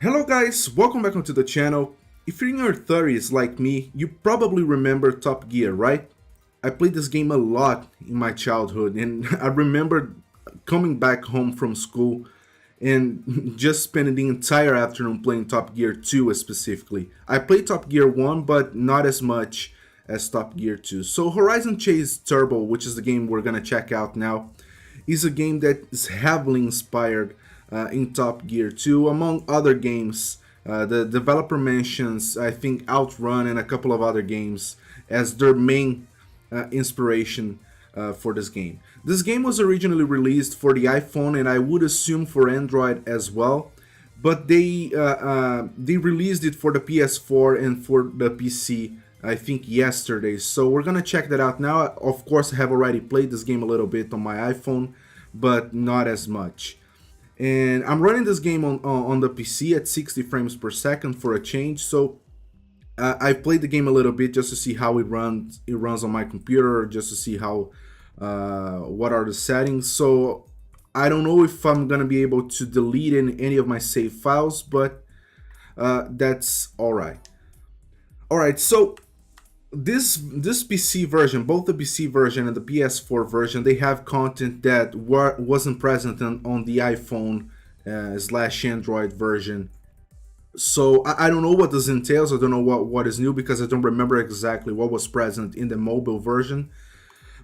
Hello guys, welcome back onto the channel. If you're in your 30s like me, you probably remember Top Gear, right? I played this game a lot in my childhood and I remember coming back home from school and just spending the entire afternoon playing Top Gear 2 specifically. I played Top Gear 1 but not as much as Top Gear 2. So Horizon Chase Turbo, which is the game we're gonna check out now, is a game that is heavily inspired in Top Gear 2, among other games. The developer mentions, I think, Outrun and a couple of other games as their main inspiration for this game. This game was originally released for the iPhone and I would assume for Android as well, but they released it for the PS4 and for the PC. I think yesterday, so we're gonna check that out now. Of course, I have already played this game a little bit on my iPhone, but not as much. And I'm running this game on the PC at 60 frames per second for a change. So I played the game a little bit just to see how it runs. It runs on my computer, just to see how what are the settings. So I don't know if I'm gonna be able to delete any of my save files, but that's all right. All right, so this PC version, both the PC version and the PS4 version, they have content that wasn't present on the iPhone slash Android version. So I don't know what this entails. I don't know what is new because I don't remember exactly what was present in the mobile version.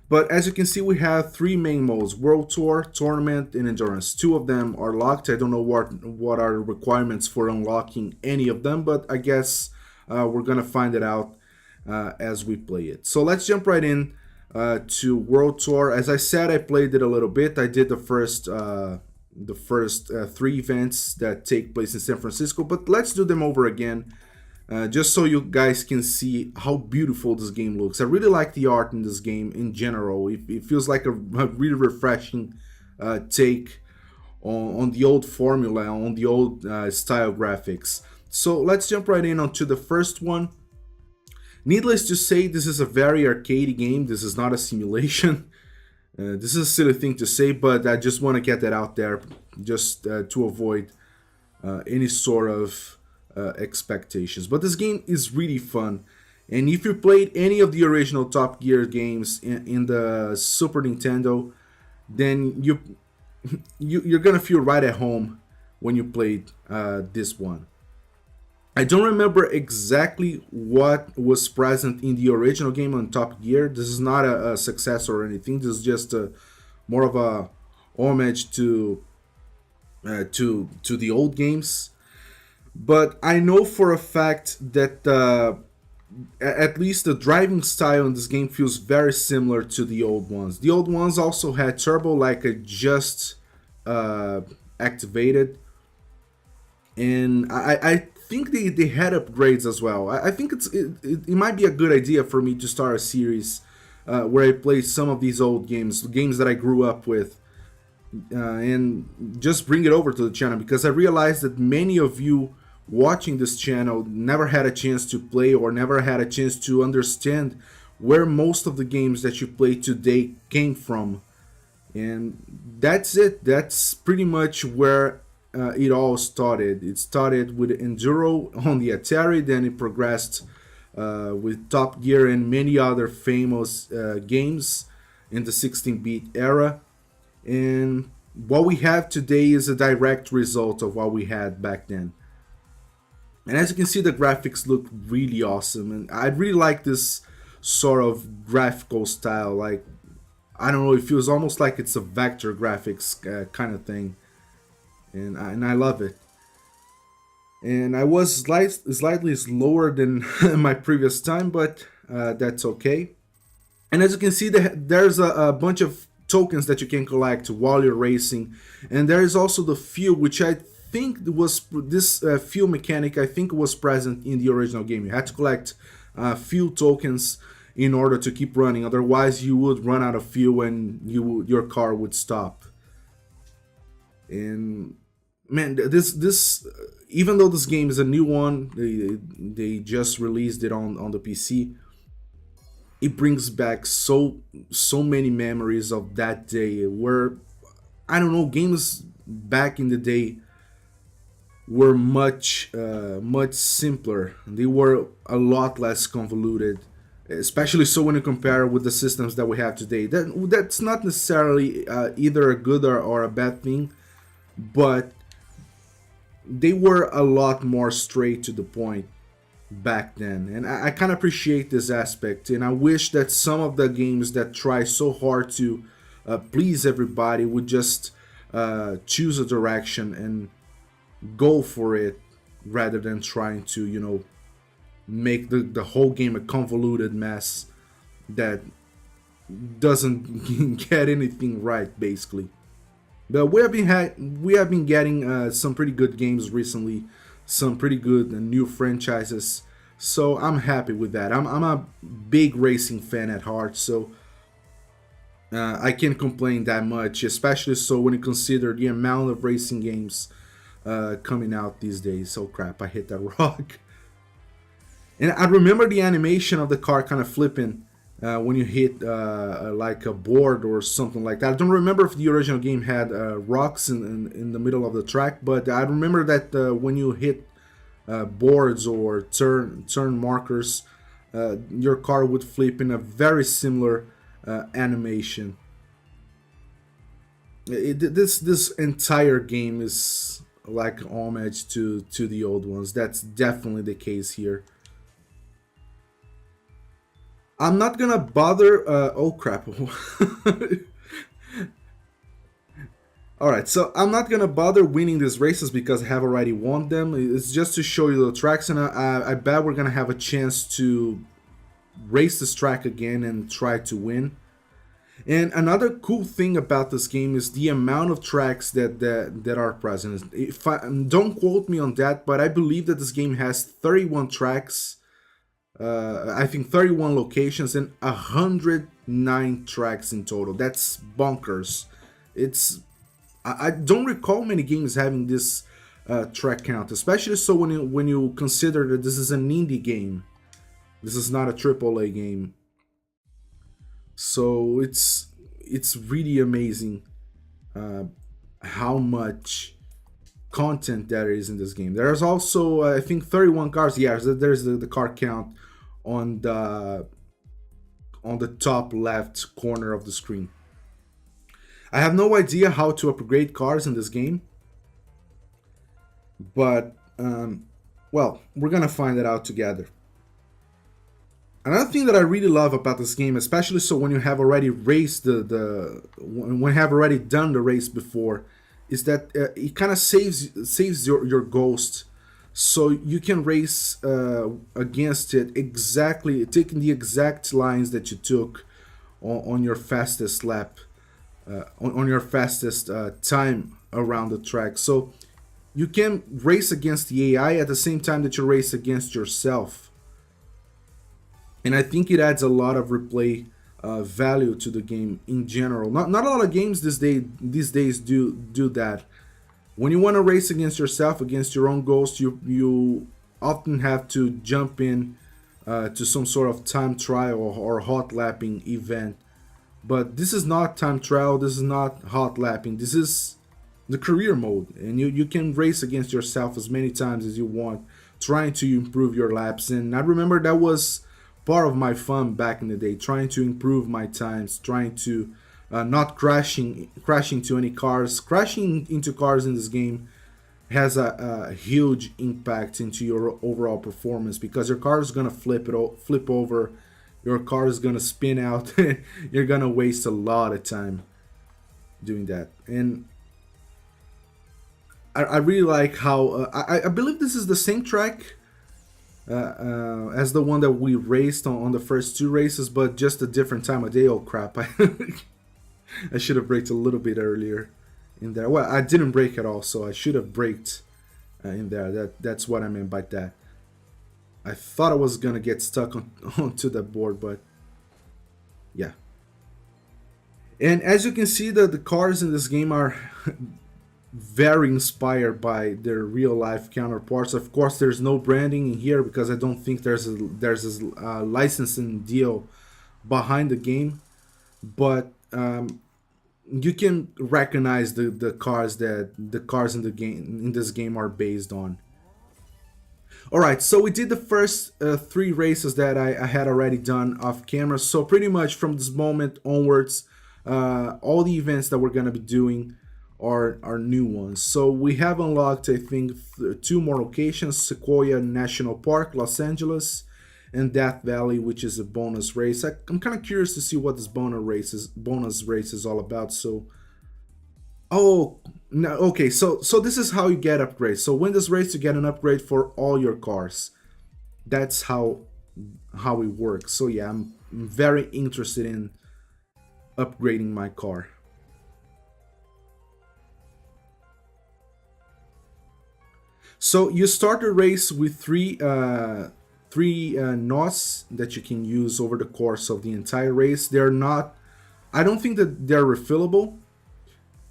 But as you can see, we have three main modes: World Tour, Tournament, and Endurance. Two of them are locked. I don't know what are the requirements for unlocking any of them, but I guess we're gonna find it out as we play it. So let's jump right in to World Tour. As I said, I played it a little bit. I did the first three events that take place in San Francisco, but let's do them over again. Just so you guys can see how beautiful this game looks. I really like the art in this game in general. It feels like a really refreshing take on the old formula, on the old style graphics. So let's jump right in onto the first one. Needless to say, this is a very arcadey game. This is not a simulation. This is a silly thing to say, but I just want to get that out there just to avoid any sort of expectations. But this game is really fun. And if you played any of the original Top Gear games in the Super Nintendo, then you're gonna feel right at home when you played this one. I don't remember exactly what was present in the original game on Top Gear. This is not a successor or anything. This is just more of a homage to the old games. But I know for a fact that at least the driving style in this game feels very similar to the old ones. The old ones also had turbo, like I just activated, and I think they had upgrades as well. I think it might be a good idea for me to start a series where I play some of these old games that I grew up with, and just bring it over to the channel, because I realized that many of you watching this channel never had a chance to play or never had a chance to understand where most of the games that you play today came from. And that's it. That's pretty much where it all started. It started with Enduro on the Atari, then it progressed with Top Gear and many other famous games in the 16-bit era. And what we have today is a direct result of what we had back then. And as you can see, the graphics look really awesome, and I really like this sort of graphical style. Like, I don't know, it feels almost like it's a vector graphics kind of thing, and I love it. And I was slightly slower than my previous time, but that's okay. And as you can see, there's a bunch of tokens that you can collect while you're racing, and there is also the fuel, which I think was this fuel mechanic. I think was present in the original game. You had to collect fuel tokens in order to keep running. Otherwise, you would run out of fuel and your car would stop. And man, this even though this game is a new one, they just released it on the PC. It brings back so many memories of that day where, I don't know, games back in the day were much simpler. They were a lot less convoluted, especially so when you compare with the systems that we have today. That's not necessarily either a good or a bad thing, but they were a lot more straight to the point back then, and I kind of appreciate this aspect. And I wish that some of the games that try so hard to please everybody would just choose a direction and go for it rather than trying to, make the whole game a convoluted mess that doesn't get anything right, basically. But we have been getting some pretty good games recently, some pretty good new franchises. So I'm happy with that. I'm a big racing fan at heart, so I can't complain that much, especially so when you consider the amount of racing games coming out these days. Oh crap! I hit that rock. And I remember the animation of the car kind of flipping when you hit like a board or something like that. I don't remember if the original game had rocks in the middle of the track, but I remember that when you hit boards or turn markers, your car would flip in a very similar animation. This entire game is like homage to the old ones. That's definitely the case here. I'm not gonna bother. Oh crap! All right, so I'm not gonna bother winning these races because I have already won them. It's just to show you the tracks, and I bet we're gonna have a chance to race this track again and try to win. And another cool thing about this game is the amount of tracks that are present. If don't quote me on that, but I believe that this game has 31 tracks. I think 31 locations and 109 tracks in total. That's bonkers. It's I don't recall many games having this track count, especially so when you consider that this is an indie game. This is not a AAA game. So it's really amazing how much content there is in this game. There's also I think 31 cars. Yeah, there's the car count on the top left corner of the screen. I have no idea how to upgrade cars in this game, but well, we're gonna find it out together. Another thing that I really love about this game, especially so when you have already raced when you have already done the race before, is that it kind of saves your ghost, so you can race against it exactly, taking the exact lines that you took on your fastest lap, on your fastest time around the track. So you can race against the AI at the same time that you race against yourself. And I think it adds a lot of replay value to the game in general. Not a lot of games these days do that. When you want to race against yourself, against your own ghost, you often have to jump in to some sort of time trial or hot lapping event. But this is not time trial. This is not hot lapping. This is the career mode, and you can race against yourself as many times as you want, trying to improve your laps. And I remember that was part of my fun back in the day, trying to improve my times, trying to not crashing to any cars. Crashing into cars in this game has a huge impact into your overall performance because your car is gonna flip over, your car is gonna spin out. You're gonna waste a lot of time doing that. And I really like how I believe this is the same track as the one that we raced on the first two races, but just a different time of day. Oh crap! I should have braked a little bit earlier in there. Well, I didn't brake at all, so I should have braked in there. That's what I meant by that. I thought I was gonna get stuck onto that board, but yeah. And as you can see, the cars in this game are very inspired by their real life counterparts. Of course, there's no branding in here because I don't think there's a licensing deal behind the game. But you can recognize the cars that the cars in the game in this game are based on. All right, so we did the first three races that I had already done off camera. So pretty much from this moment onwards, all the events that we're gonna be doing are new ones. So we have unlocked, I think, two more locations: Sequoia National Park, Los Angeles, and Death Valley, which is a bonus race. I'm kind of curious to see what this bonus race is all about. So oh, no, okay. So this is how you get upgrades. So win this race, you get an upgrade for all your cars. That's how it works. So yeah, I'm very interested in upgrading my car. So you start a race with three NOS that you can use over the course of the entire race. They're not. I don't think that they're refillable.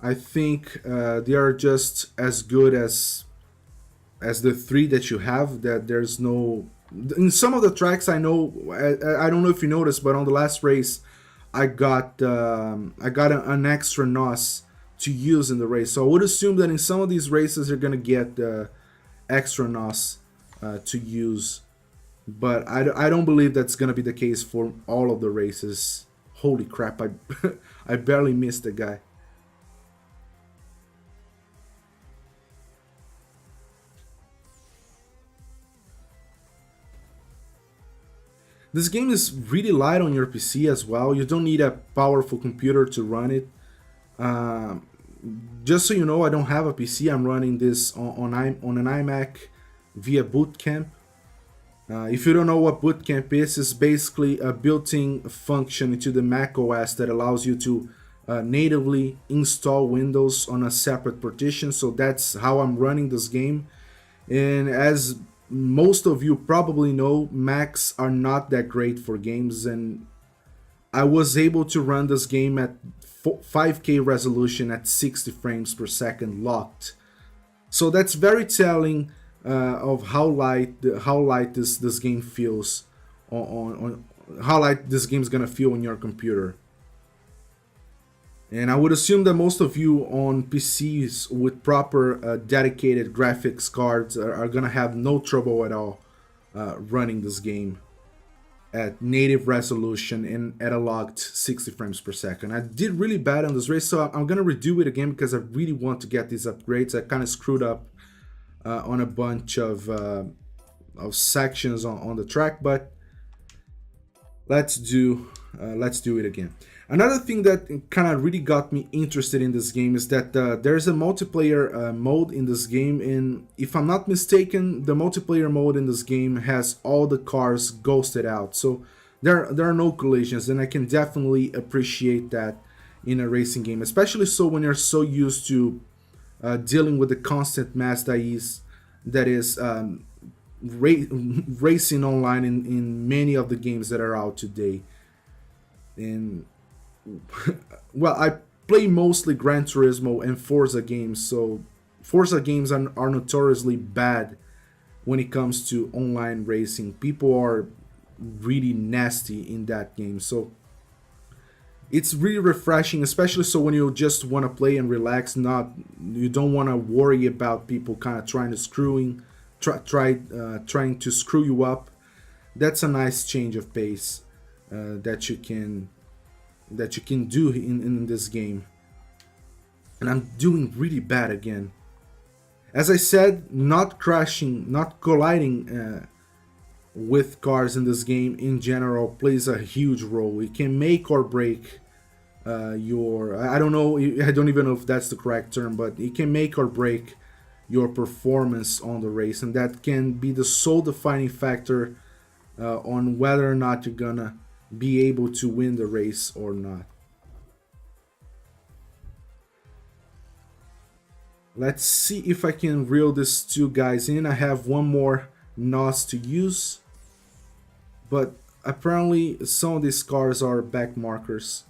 I think they are just as good as the three that you have. That there's no in some of the tracks. I know. I don't know if you noticed, but on the last race, I got an extra NOS to use in the race. So I would assume that in some of these races you're gonna get extra NOS to use, but I don't believe that's gonna be the case for all of the races. Holy crap! I I barely missed the guy. This game is really light on your PC as well. You don't need a powerful computer to run it. Um, just so you know, I don't have a PC. I'm running this on an iMac via Boot Camp. If you don't know what Boot Camp is, it's basically a built-in function into the Mac OS that allows you to natively install Windows on a separate partition. So that's how I'm running this game. And as most of you probably know, Macs are not that great for games, and I was able to run this game at 5K resolution at 60 frames per second locked. So that's very telling of how light this game feels on how light this game's gonna feel on your computer. And I would assume that most of you on PCs with proper dedicated graphics cards are gonna have no trouble at all running this game at native resolution and at a locked 60 frames per second. I did really bad on this race, so I'm gonna redo it again because I really want to get these upgrades. I kind of screwed up on a bunch of sections on the track, but let's do it again. Another thing that kind of really got me interested in this game is that there's a multiplayer mode in this game, and if I'm not mistaken, the multiplayer mode in this game has all the cars ghosted out, so there are no collisions, and I can definitely appreciate that in a racing game, especially so when you're so used to dealing with the constant mass that is racing online in many of the games that are out today. And well, I play mostly Gran Turismo and Forza games, so Forza games are notoriously bad when it comes to online racing. People are really nasty in that game, so it's really refreshing, especially so when you just want to play and relax. Not you don't want to worry about people kind of trying to screw you up. That's a nice change of pace that you can do in this game. And I'm doing really bad again. As I said, not crashing, not colliding with cars in this game in general plays a huge role. It can make or break your. I don't know. I don't even know if that's the correct term, but it can make or break your performance on the race, and that can be the sole defining factor on whether or not you're gonna be able to win the race or not. Let's see if I can reel these two guys in. I have one more NOS to use, but apparently some of these cars are back markers.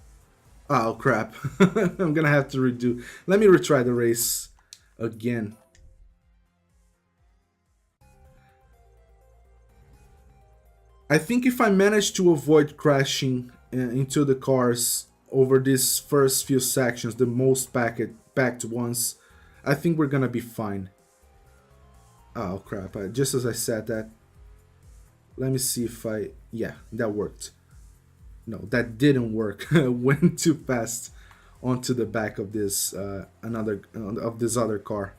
Oh crap. I'm gonna have to redo. Let me retry the race again. I think if I manage to avoid crashing into the cars over these first few sections, the most packed ones, I think we're gonna be fine. Oh crap, just as I said that, let me see if yeah, that worked. No, that didn't work. Went too fast onto the back of this another of this other car.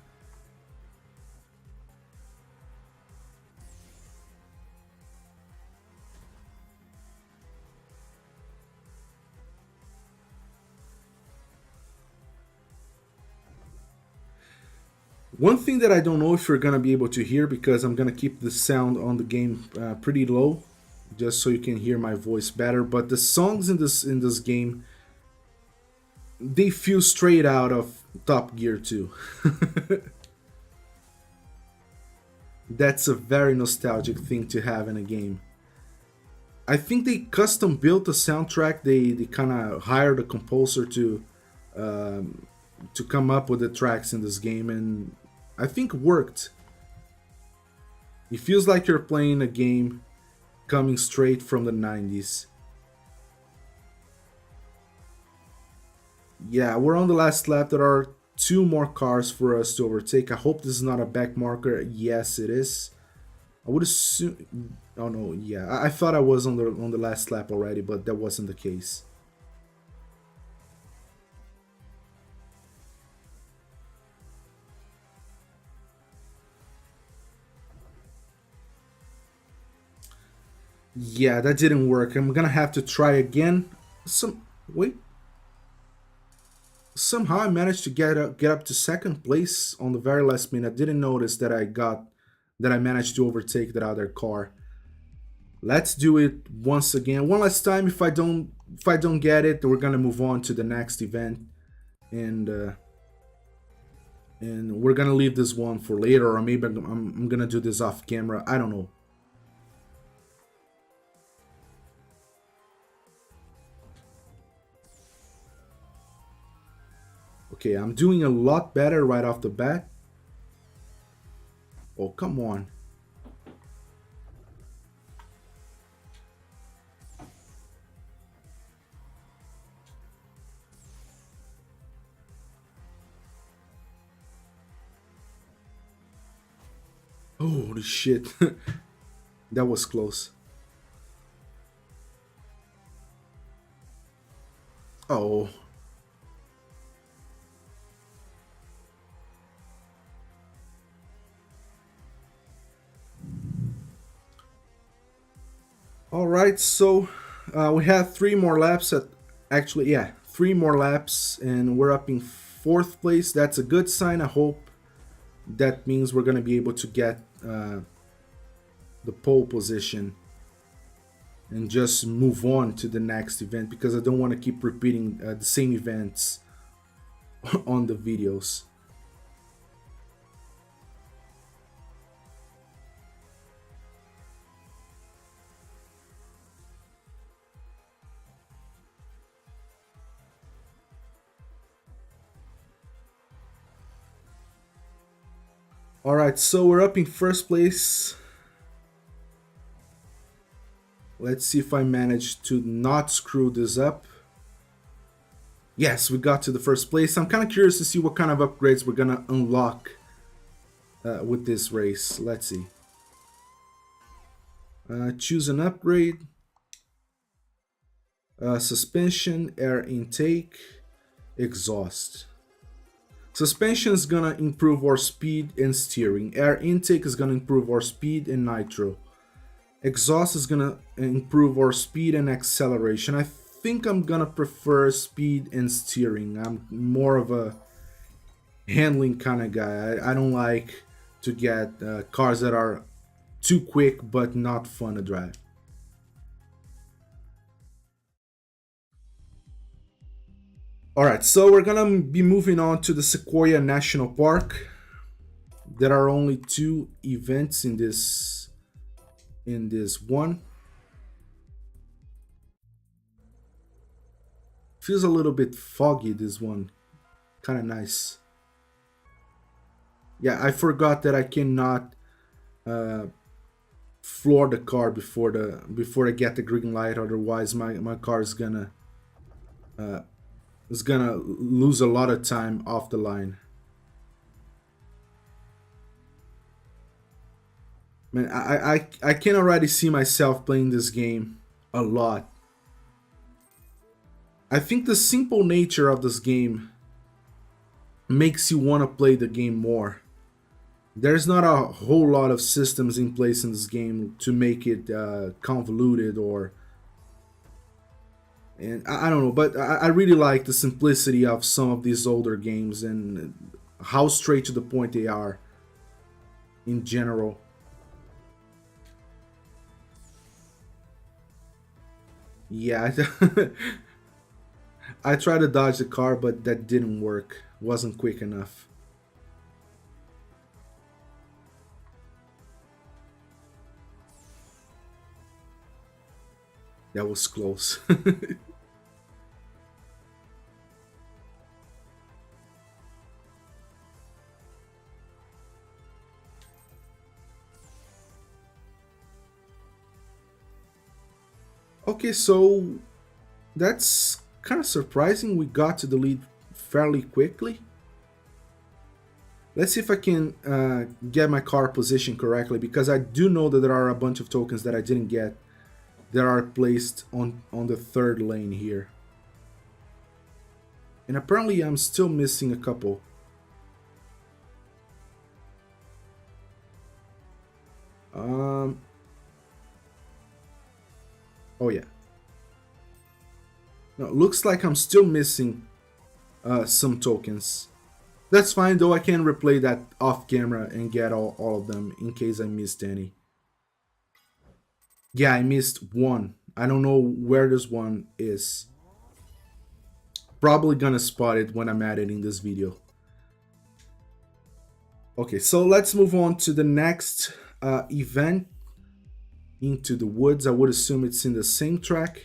One thing that I don't know if you're gonna be able to hear, because I'm gonna keep the sound on the game pretty low, just so you can hear my voice better. But the songs in this game, they feel straight out of Top Gear 2. That's a very nostalgic thing to have in a game. I think they custom built the soundtrack. They kind of hired a composer to come up with the tracks in this game, and I think worked. It feels like you're playing a game coming straight from the 90s. Yeah, we're on the last lap. There are two more cars for us to overtake. I hope this is not a back marker. Yes, it is. I would assume. Oh no, yeah. I thought I was on the last lap already, but that wasn't the case. Yeah, that didn't work. I'm gonna have to try again. Wait. Somehow I managed to get up to second place on the very last minute. I didn't notice that I managed to overtake that other car. Let's do it once again, one last time. If I don't get it, we're gonna move on to the next event, and we're gonna leave this one for later, or maybe I'm gonna do this off camera. I don't know. Okay, I'm doing a lot better right off the bat. Oh, come on. Holy shit. That was close. Oh. All right, so we have three more laps actually, yeah, three more laps, and we're up in fourth place. That's a good sign. I hope that means we're going to be able to get the pole position and just move on to the next event, because I don't want to keep repeating the same events on the videos. All right, so we're up in first place. Let's see if I manage to not screw this up. Yes, we got to the first place. I'm kind of curious to see what kind of upgrades we're gonna unlock with this race. Let's see. Choose an upgrade. Suspension, air intake, exhaust. Suspension is gonna improve our speed and steering. Air intake is gonna improve our speed and nitro. Exhaust is gonna improve our speed and acceleration. I think I'm gonna prefer speed and steering. I'm more of a handling kind of guy. I don't like to get cars that are too quick but not fun to drive. Alright, so we're gonna be moving on to the Sequoia National Park. There are only two events in this one. Feels a little bit foggy, this one. Kind of nice. Yeah, I forgot that I cannot floor the car before I get the green light. Otherwise, my car is gonna is gonna lose a lot of time off the line. Man, I can already see myself playing this game a lot. I think the simple nature of this game makes you want to play the game more. There's not a whole lot of systems in place in this game to make it convoluted or, and I don't know, but I really like the simplicity of some of these older games and how straight to the point they are in general. Yeah, I tried to dodge the car, but that didn't work. Wasn't quick enough. That was close. Okay, so that's kind of surprising. We got to the lead fairly quickly. Let's see if I can get my car positioned correctly, because I do know that there are a bunch of tokens that I didn't get that are placed on the third lane here. And apparently I'm still missing a couple. Um, oh yeah. No, looks like I'm still missing some tokens. That's fine though, I can replay that off camera and get all of them in case I missed any. Yeah, I missed one. I don't know where this one is. Probably gonna spot it when I'm editing this video. Okay, so let's move on to the next event. Into the woods. I would assume it's in the same track.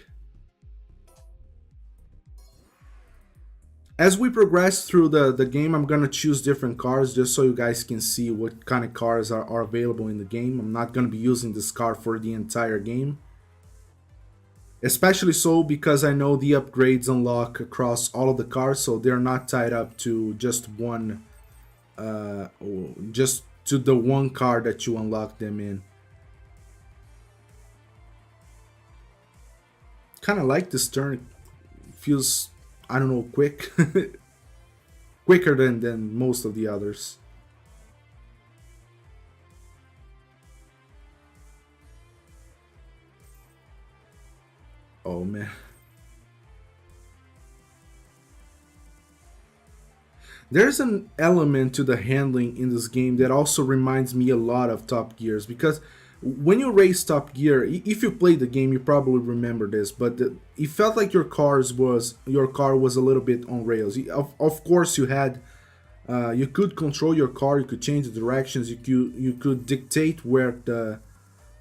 As we progress through the game, I'm gonna choose different cars just so you guys can see what kind of cars are available in the game. I'm not gonna be using this car for the entire game. Especially so because I know the upgrades unlock across all of the cars, so they're not tied up to just one, just to the one car that you unlock them in. Kind of like this turn. It feels, I don't know, quick. Quicker than most of the others. Oh man. There's an element to the handling in this game that also reminds me a lot of Top Gears, because when you race Top Gear, if you played the game, you probably remember this, but it felt like your car was a little bit on rails. Of course, you could control your car, you could change the directions, you could dictate where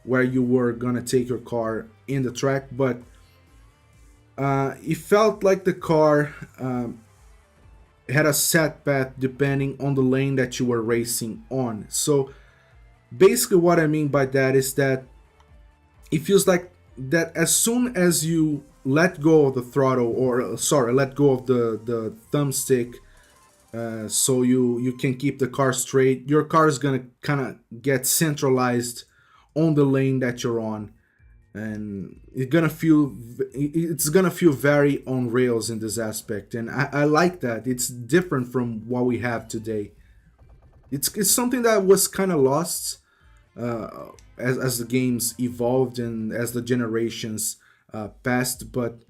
you were gonna take your car in the track, but it felt like the car had a set path depending on the lane that you were racing on. So basically what I mean by that is that it feels like that as soon as you let go of the throttle, or sorry, let go of the thumbstick, so you can keep the car straight, your car is gonna kind of get centralized on the lane that you're on, and it's gonna feel very on rails in this aspect, and I like that. It's different from what we have today. It's something that was kind of lost as the games evolved and as the generations passed, but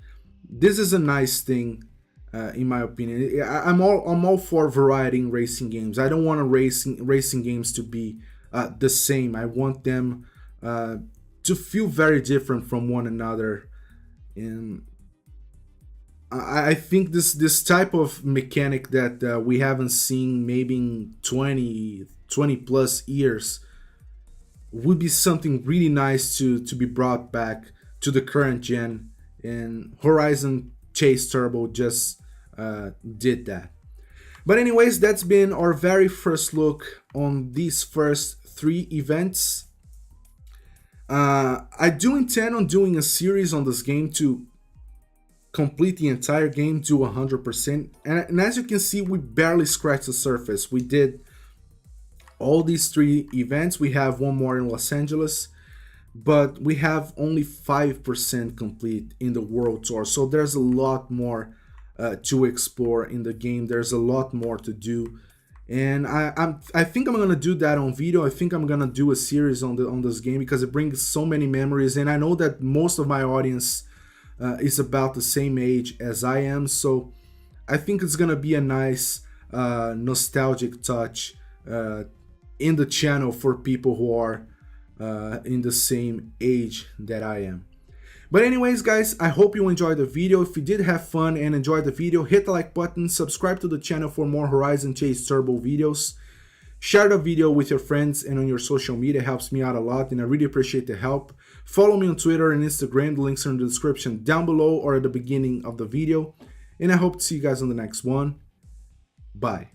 this is a nice thing. In my opinion, I'm all for variety in racing games. I don't want racing games to be the same. I want them to feel very different from one another, and I think this type of mechanic that we haven't seen maybe in 20 plus years would be something really nice to be brought back to the current gen, and Horizon Chase Turbo just did that. But anyways, that's been our very first look on these first 3 events. I do intend on doing a series on this game to complete the entire game, do 100%. And as you can see, we barely scratched the surface. We did all these 3 events. We have one more in Los Angeles, but we have only 5% complete in the world tour. So there's a lot more to explore in the game. There's a lot more to do. And I think I'm gonna do that on video. I think I'm gonna do a series on this game because it brings so many memories, and I know that most of my audience is about the same age as I am, so I think it's gonna be a nice nostalgic touch in the channel for people who are in the same age that I am. But anyways, guys, I hope you enjoyed the video. If you did have fun and enjoyed the video, hit the like button, subscribe to the channel for more Horizon Chase Turbo videos. Share the video with your friends and on your social media. It helps me out a lot, and I really appreciate the help. Follow me on Twitter and Instagram. The links are in the description down below or at the beginning of the video. And I hope to see you guys on the next one. Bye.